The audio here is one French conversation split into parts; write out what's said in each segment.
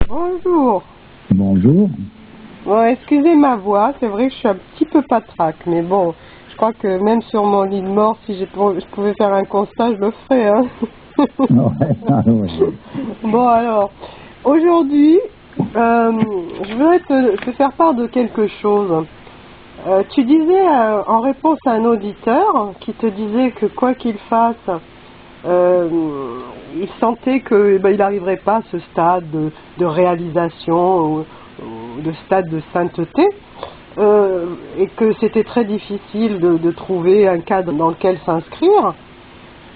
Bonjour. Bonjour. Bon, excusez ma voix, c'est vrai que je suis un petit peu patraque, mais bon, je crois que même sur mon lit de mort, si je pouvais faire un constat, je le ferais. Hein. Ouais. Bon alors, aujourd'hui, je voudrais te faire part de quelque chose. Tu disais en réponse à un auditeur qui te disait que quoi qu'il fasse, il sentait qu'il n'arriverait pas à ce stade de réalisation ou de stade de sainteté, et que c'était très difficile de trouver un cadre dans lequel s'inscrire.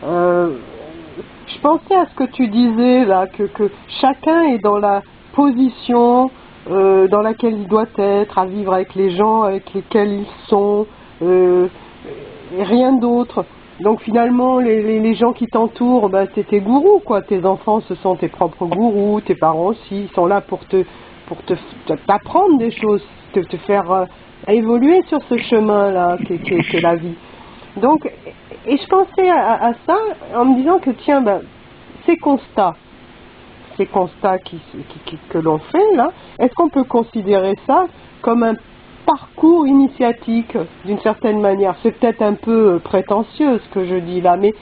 Je pensais à ce que tu disais là, que chacun est dans la position dans laquelle il doit être, à vivre avec les gens avec lesquels ils sont, et rien d'autre. Donc finalement, les gens qui t'entourent, c'est tes gourous, quoi. Tes enfants, ce sont tes propres gourous, tes parents aussi, ils sont là pour t'apprendre des choses, te faire évoluer sur ce chemin-là qu'est la vie. Donc, et je pensais à ça en me disant que tiens, ces constats que l'on fait là, est-ce qu'on peut considérer ça comme un parcours initiatique d'une certaine manière? C'est peut-être un peu prétentieux ce que je dis là, mais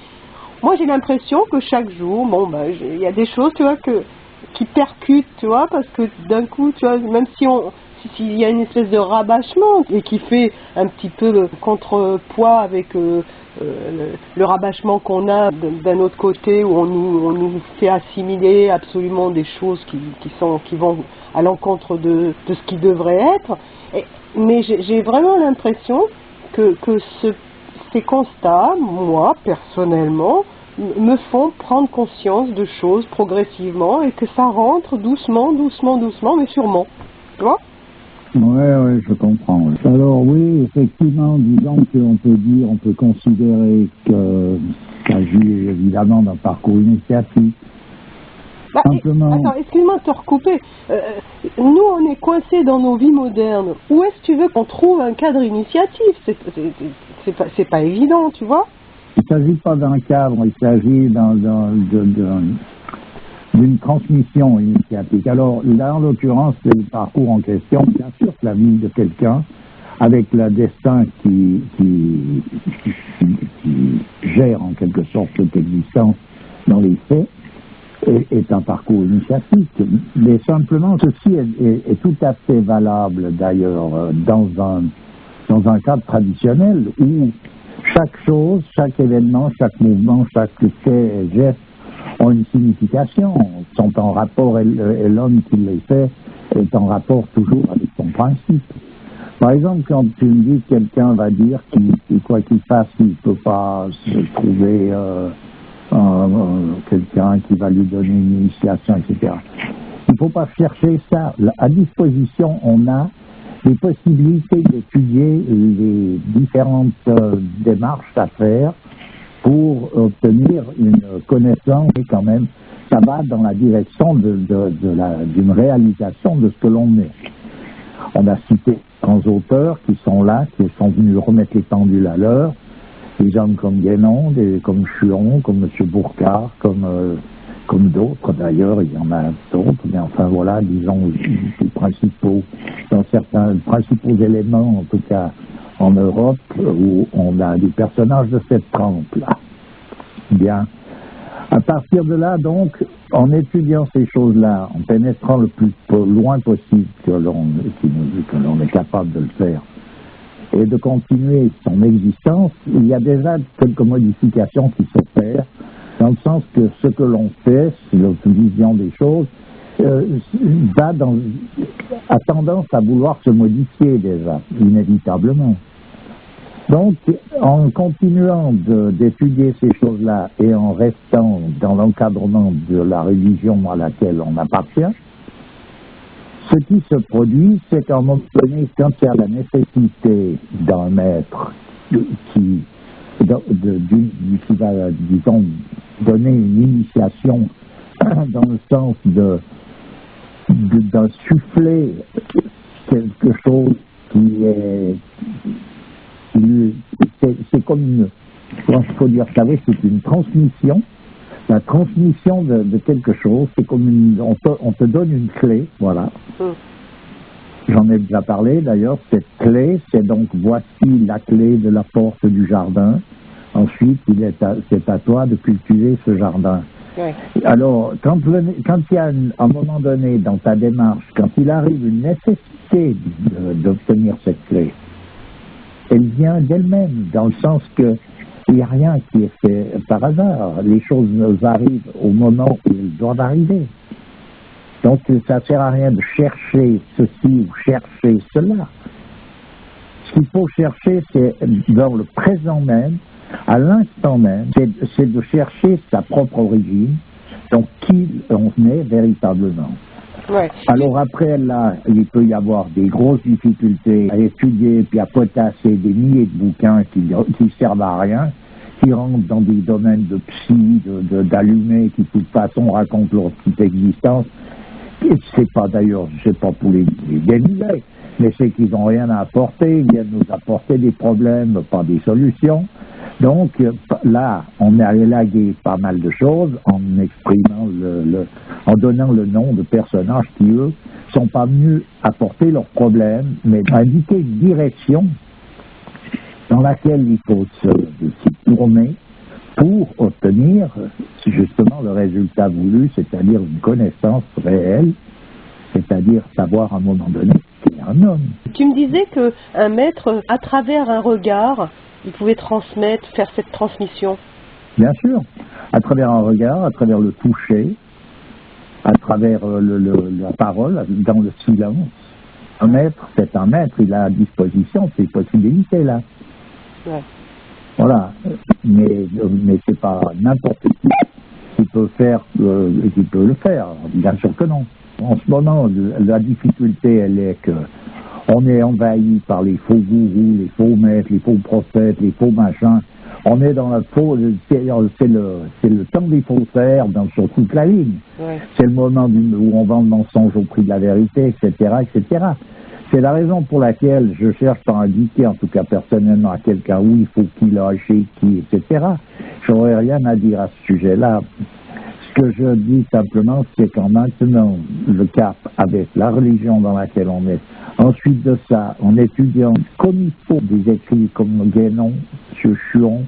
moi j'ai l'impression que chaque jour, il y a des choses, tu vois, qui percutent, tu vois, parce que d'un coup, tu vois, même s'il y a une espèce de rabâchement et qui fait un petit peu le contrepoids avec le rabâchement qu'on a d'un autre côté, où on nous fait assimiler absolument des choses qui vont à l'encontre de ce qui devrait être. Mais j'ai vraiment l'impression que ces constats, moi personnellement, me font prendre conscience de choses progressivement et que ça rentre doucement, mais sûrement. Tu vois? Ouais, je comprends. Alors oui, effectivement, disons on peut considérer qu'il s'agit évidemment d'un parcours initiatique. Simplement. Attends, excuse-moi de te recouper. Nous, on est coincés dans nos vies modernes. Où est-ce que tu veux qu'on trouve un cadre initiatif? C'est pas évident, tu vois? Il ne s'agit pas d'un cadre, il s'agit d'une transmission initiatique. Alors là, en l'occurrence, c'est le parcours en question. Bien sûr que la vie de quelqu'un, avec le destin qui gère en quelque sorte cette existence dans les faits, est un parcours initiatique. Mais simplement, ceci est tout à fait valable d'ailleurs dans un cadre traditionnel où chaque chose, chaque événement, chaque mouvement, chaque fait et geste ont une signification, sont en rapport, et l'homme qui les fait est en rapport toujours avec son principe. Par exemple, quand tu me dis que quelqu'un va dire qu'il quoi qu'il fasse, il ne peut pas se trouver quelqu'un qui va lui donner une initiation, etc. Il ne faut pas chercher ça. À disposition, on a les possibilités d'étudier les différentes démarches à faire pour obtenir une connaissance, et quand même, ça va dans la direction d'une réalisation de ce que l'on est. On a cité grands auteurs qui sont là, qui sont venus remettre les pendules à l'heure, des hommes comme Guénon, comme Chuon, comme M. Bourcard, comme d'autres d'ailleurs, il y en a d'autres, mais enfin voilà, disons, les principaux éléments, en tout cas en Europe, où on a des personnages de cette trempe-là. Bien. À partir de là, donc, en étudiant ces choses-là, en pénétrant le plus loin possible que l'on est capable de le faire, et de continuer son existence, il y a déjà quelques modifications qui s'opèrent, dans le sens que ce que l'on fait, notre vision des choses, a tendance à vouloir se modifier déjà, inévitablement. Donc, en continuant d'étudier ces choses-là et en restant dans l'encadrement de la religion à laquelle on appartient, ce qui se produit, c'est qu'à un moment donné, quand il y a la nécessité d'un maître qui va, disons, donner une initiation dans le sens d'insuffler quelque chose qui est... C'est comme une... Comment il faut dire, vous savez, c'est une transmission. La transmission de quelque chose, c'est comme on te donne une clé, voilà. J'en ai déjà parlé d'ailleurs, cette clé, c'est donc voici la clé de la porte du jardin. Ensuite, c'est à toi de cultiver ce jardin. Ouais. Alors, quand il y a un moment donné dans ta démarche, quand il arrive une nécessité d'obtenir cette clé, elle vient d'elle-même, dans le sens que il n'y a rien qui est fait par hasard. Les choses arrivent au moment où elles doivent arriver. Donc, ça ne sert à rien de chercher ceci ou chercher cela. Ce qu'il faut chercher, c'est dans le présent même, à l'instant même, c'est de chercher sa propre origine, donc qui on est véritablement. Ouais. Alors après, là, il peut y avoir des grosses difficultés à étudier, puis à potasser des milliers de bouquins qui servent à rien, qui rentrent dans des domaines de psy, d'allumés, qui de toute façon racontent leur petite existence. Et c'est pas d'ailleurs, c'est pas pour les dénigrer, mais c'est qu'ils n'ont rien à apporter, ils viennent nous apporter des problèmes, pas des solutions. Donc là, on a élagué pas mal de choses en exprimant en donnant le nom de personnages qui, eux, sont pas venus apporter leurs problèmes, mais indiquer une direction dans laquelle il faut s'y tourner pour obtenir justement le résultat voulu, c'est-à-dire une connaissance réelle, c'est-à-dire savoir à un moment donné qui est un homme. Tu me disais qu'un maître, à travers un regard, il pouvait transmettre, faire cette transmission. Bien sûr, à travers un regard, à travers le toucher, à travers la parole, dans le silence. Un maître, c'est un maître, il a à disposition ces possibilités-là. Ouais. Voilà, mais c'est pas n'importe qui peut qui peut le faire, bien sûr que non. En ce moment, la difficulté, elle est que on est envahi par les faux gourous, les faux maîtres, les faux prophètes, les faux machins. On est dans la faux, c'est le temps des faussaires sur toute la ligne. Ouais. C'est le moment où on vend le mensonge au prix de la vérité, etc., etc. C'est la raison pour laquelle je cherche à indiquer, en tout cas personnellement, à quelqu'un où il faut qu'il lâche, qui, etc. Je n'aurais rien à dire à ce sujet-là. Ce que je dis simplement, c'est qu'en maintenant le cap avec la religion dans laquelle on est, ensuite de ça, en étudiant comme il faut des écrits comme Guénon, M. Chuon,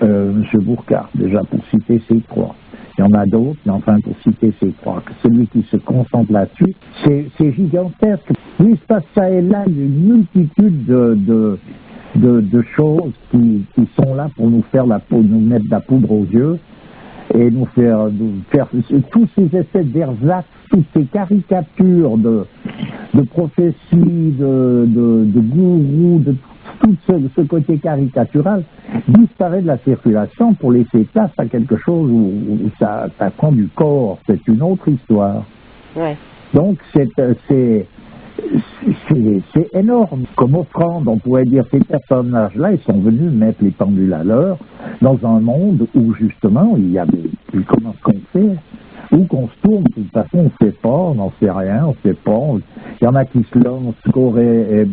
M. Bourcard, déjà pour citer ces trois. Il y en a d'autres, mais enfin pour citer ces trois, celui qui se concentre là-dessus, c'est gigantesque. Il se passe ça et là une multitude de choses qui sont là pour nous faire nous mettre de la poudre aux yeux et nous faire tous ces essais d'ersatz, toutes ces caricatures de prophéties, de gourous, de tout ce côté caricatural disparaît de la circulation pour laisser place à quelque chose où ça prend du corps. C'est une autre histoire. Ouais. Donc c'est énorme. Comme offrande, on pourrait dire ces personnages-là, ils sont venus mettre les pendules à l'heure dans un monde où justement il y a comment qu'on fait, où qu'on se tourne, de toute façon on ne sait pas, on n'en sait rien, on ne sait pas. Il y en a qui se lancent, couraient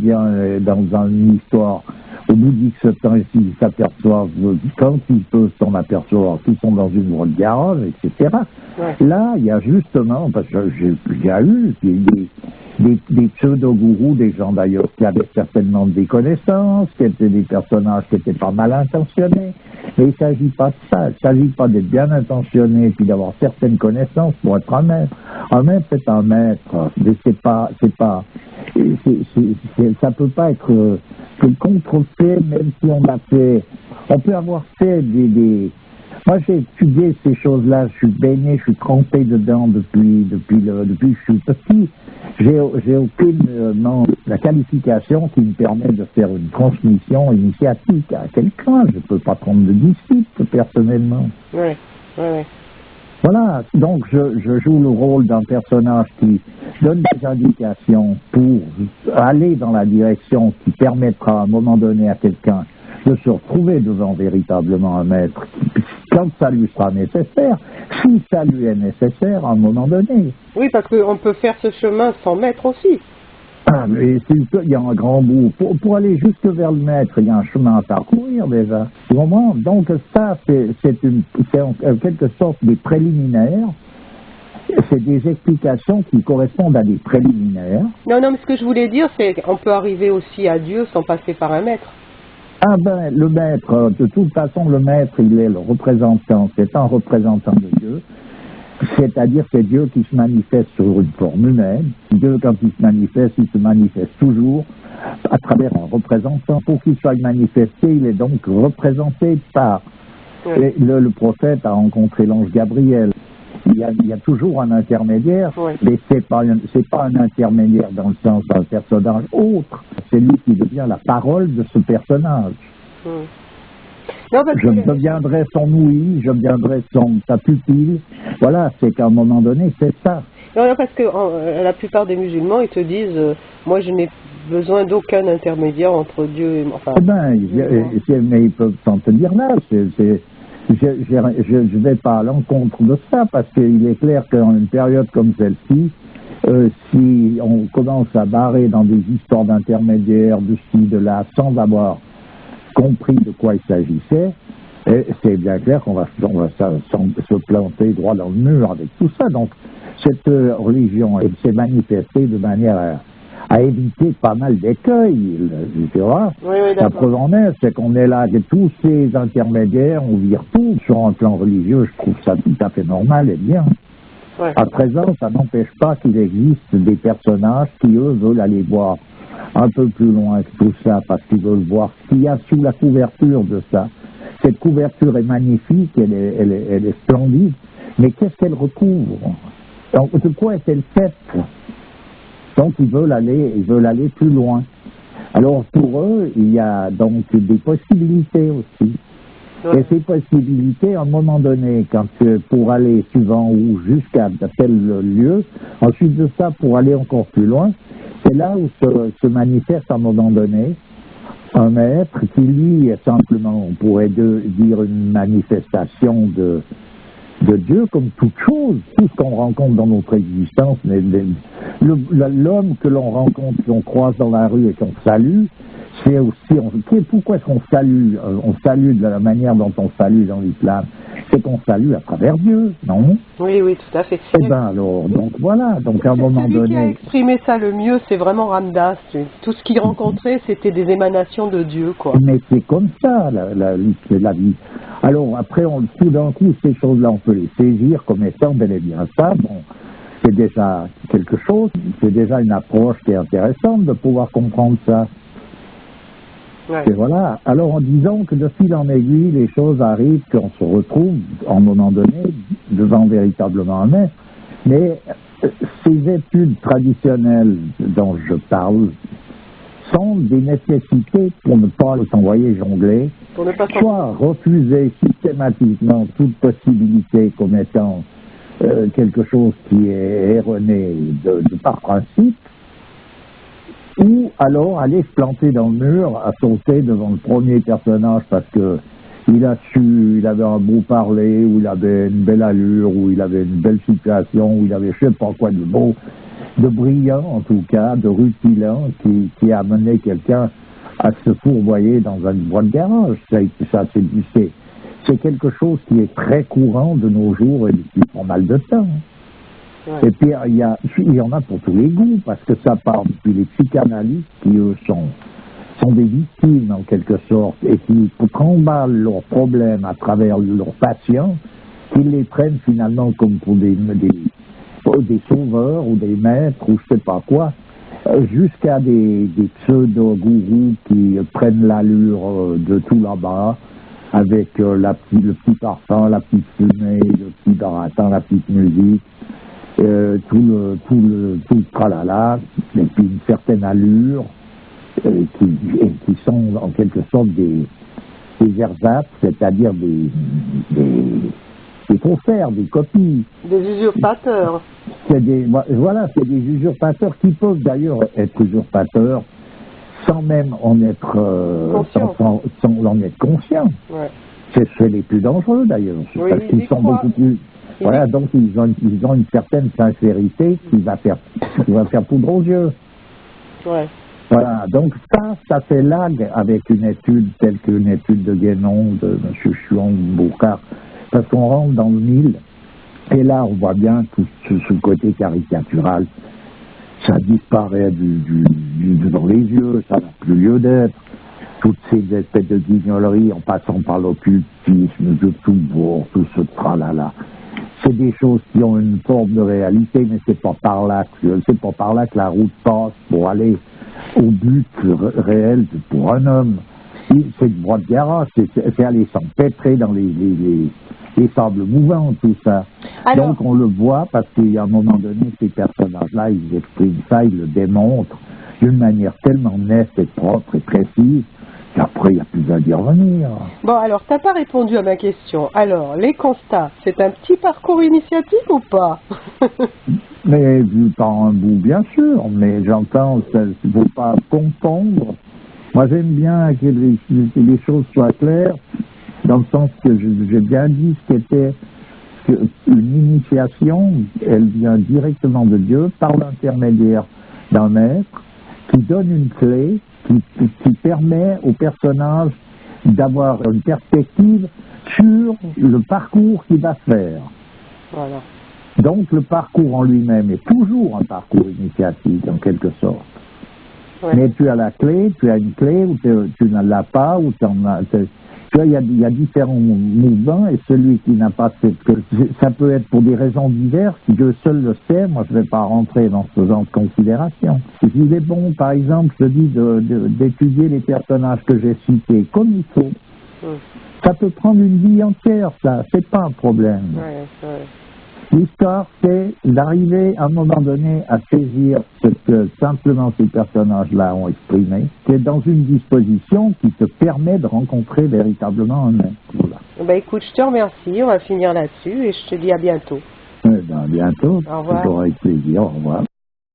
dans une histoire. Au bout d'X temps, ils s'aperçoivent, quand ils peuvent s'en apercevoir, qu'ils sont dans une voie de garage, etc. Ouais. Là, il y a justement, parce que j'ai eu des pseudo-gourous, des gens d'ailleurs qui avaient certainement des connaissances, qui étaient des personnages qui étaient pas mal intentionnés. Mais il ne s'agit pas de ça. Il ne s'agit pas d'être bien intentionné et puis d'avoir certaines connaissances pour être un maître. Un maître, c'est un maître. Mais ça peut pas être contrefait, même si on peut avoir fait moi, j'ai étudié ces choses-là, je suis baigné, je suis trempé dedans depuis que je suis petit. J'ai aucune la qualification qui me permet de faire une transmission initiatique à quelqu'un. Je ne peux pas prendre de disciple personnellement. Oui. Voilà, donc je joue le rôle d'un personnage qui donne des indications pour aller dans la direction qui permettra à un moment donné à quelqu'un de se retrouver devant véritablement un maître quand ça lui sera nécessaire, si ça lui est nécessaire à un moment donné. Oui, parce qu'on peut faire ce chemin sans maître aussi. Ah, mais il y a un grand bout. Pour aller jusque vers le maître, il y a un chemin à parcourir déjà. Tu comprends? Donc ça, c'est en quelque sorte des préliminaires. C'est des explications qui correspondent à des préliminaires. Non, non, mais ce que je voulais dire, c'est qu'on peut arriver aussi à Dieu sans passer par un maître. Ah ben, le maître, de toute façon, le maître, il est le représentant, c'est un représentant de Dieu. C'est-à-dire c'est Dieu qui se manifeste sur une forme humaine. Dieu, quand il se manifeste toujours à travers un représentant. Pour qu'il soit manifesté, il est donc représenté par... Oui. Le prophète a rencontré l'ange Gabriel. Il y a toujours un intermédiaire, Oui. mais c'est pas un intermédiaire dans le sens d'un personnage autre. C'est lui qui devient la parole de ce personnage. Non, parce Je que... deviendrai son ouïe, je deviendrai sa pupille. Voilà, c'est qu'à un moment donné, c'est ça. Non, parce que la plupart des musulmans, ils te disent, moi je n'ai besoin d'aucun intermédiaire entre Dieu et moi. Enfin, Eh ben, mais ils peuvent s'en tenir là. Je ne vais pas à l'encontre de ça, parce qu'il est clair qu'en une période comme celle-ci, si on commence à barrer dans des histoires d'intermédiaires, de ci, de là, sans avoir compris de quoi il s'agissait, c'est bien clair qu'on va se planter droit dans le mur avec tout ça. Donc, cette religion, elle s'est manifestée de manière à éviter pas mal d'écueils, tu vois. Oui, La preuve en est, c'est qu'on est là, que tous ces intermédiaires, on vire tout. Sur un plan religieux, je trouve ça tout à fait normal et bien. ouais. À présent, ça n'empêche pas qu'il existe des personnages qui, eux, veulent aller voir un peu plus loin que tout ça, parce qu'ils veulent voir ce qu'il y a sous la couverture de ça. Cette couverture est magnifique, elle est splendide, mais qu'est-ce qu'elle recouvre? Donc, de quoi est-elle faite? Donc ils veulent aller plus loin. Alors pour eux, il y a donc des possibilités aussi. Ouais. Et ces possibilités, à un moment donné, pour aller suivant ou jusqu'à tel lieu, ensuite de ça, pour aller encore plus loin, c'est là où se manifeste à un moment donné un maître qui, lui, est simplement, on pourrait dire une manifestation de Dieu, comme toute chose, tout ce qu'on rencontre dans notre existence. L'homme que l'on rencontre, qu'on croise dans la rue et qu'on salue, c'est aussi... Pourquoi est-ce qu'on salue? On salue de la manière dont on salue dans l'islam. C'est qu'on salue à travers Dieu, non? Oui, oui, tout à fait. Eh bien alors, donc voilà, donc à un moment Celui donné... qui a exprimé ça le mieux, c'est vraiment Ramdas. Tout ce qu'il rencontrait, c'était des émanations de Dieu, quoi. Mais c'est comme ça, la vie. Alors après, tout d'un coup, ces choses-là, on peut les saisir comme étant bel et bien ça. Bon, c'est déjà quelque chose, c'est déjà une approche qui est intéressante de pouvoir comprendre ça. Ouais. Et voilà. Alors en disant que de fil en aiguille, les choses arrivent, qu'on se retrouve, à un moment donné, devant véritablement un maître. Mais ces études traditionnelles dont je parle sont des nécessités pour ne pas s'envoyer jongler, Pour ne pas soit refuser systématiquement toute possibilité comme étant quelque chose qui est erroné par principe, ou alors aller se planter dans le mur, à sauter devant le premier personnage parce que il avait un beau parler, ou il avait une belle allure, ou il avait une belle situation, ou il avait je sais pas quoi de beau, de brillant en tout cas, de rutilant, qui a amené quelqu'un à se fourvoyer dans une boîte de garage. C'est quelque chose qui est très courant de nos jours et depuis pas mal de temps. Ouais. Et puis il y en a pour tous les goûts, parce que ça part depuis les psychanalystes qui eux sont des victimes en quelque sorte, et qui tremballent leurs problèmes à travers leurs patients, qu'ils les prennent finalement comme pour des sauveurs ou des maîtres ou je sais pas quoi, jusqu'à des pseudo-gourous qui prennent l'allure de tout là-bas, avec le petit parfum, la petite fumée, le petit baratin, la petite musique, tout le tralala, et puis une certaine allure, qui sont en quelque sorte des ersatz, c'est-à-dire des faussaires, des copies. Des usurpateurs. C'est des usurpateurs qui peuvent d'ailleurs être usurpateurs sans même en être sans en être conscients. Ouais. C'est les plus dangereux d'ailleurs, Oui, parce qu'ils sont beaucoup plus. Voilà, donc ils ont une certaine sincérité qui va faire poudre aux yeux. Ouais. Voilà, donc ça fait lag avec une étude telle qu'une étude de Guénon, de M. Chuon-Boucard, parce qu'on rentre dans le mille, et là on voit bien tout ce côté caricatural, ça disparaît devant les yeux, ça n'a plus lieu d'être, toutes ces espèces de guignoleries en passant par l'occultisme, de tout bourg, tout ce tralala. C'est des choses qui ont une forme de réalité, mais c'est pas par là que la route passe pour aller au but réel pour un homme. C'est une voie de garage, c'est aller s'empêtrer dans les sables mouvants, tout ça. Alors, donc on le voit parce qu'il y a un moment donné, ces personnages-là, ils expriment ça, ils le démontrent d'une manière tellement nette et propre et précise qu'après, il n'y a plus à d'y revenir. bon, alors, t'as pas répondu à ma question. Alors, les constats, c'est un petit parcours initiatique ou pas? Mais vu par un bout, bien sûr, mais j'entends, il ne faut pas confondre. Moi, j'aime bien que les choses soient claires, dans le sens que j'ai bien dit ce qu'était une initiation, elle vient directement de Dieu, par l'intermédiaire d'un maître, qui donne une clé, qui permet au personnage d'avoir une perspective sur le parcours qu'il va faire. Voilà. Donc le parcours en lui-même est toujours un parcours initiatique en quelque sorte. Ouais. Mais tu as la clé, tu as une clé ou tu ne l'as pas, ou tu en as. Tu vois, il y a différents mouvements et celui qui n'a pas cette clé, ça peut être pour des raisons diverses, Dieu seul le sait, moi je ne vais pas rentrer dans ce genre de considération. Il est bon, par exemple, je dis d'étudier les personnages que j'ai cités comme il faut. Ça peut prendre une vie entière, ça, c'est pas un problème. Ouais. L'histoire, c'est d'arriver à un moment donné à saisir ce que simplement ces personnages-là ont exprimé. C'est dans une disposition qui te permet de rencontrer véritablement un être. Voilà. Ben écoute, je te remercie, on va finir là-dessus et je te dis à bientôt. À bientôt. Au revoir. Toujours avec plaisir. Au revoir.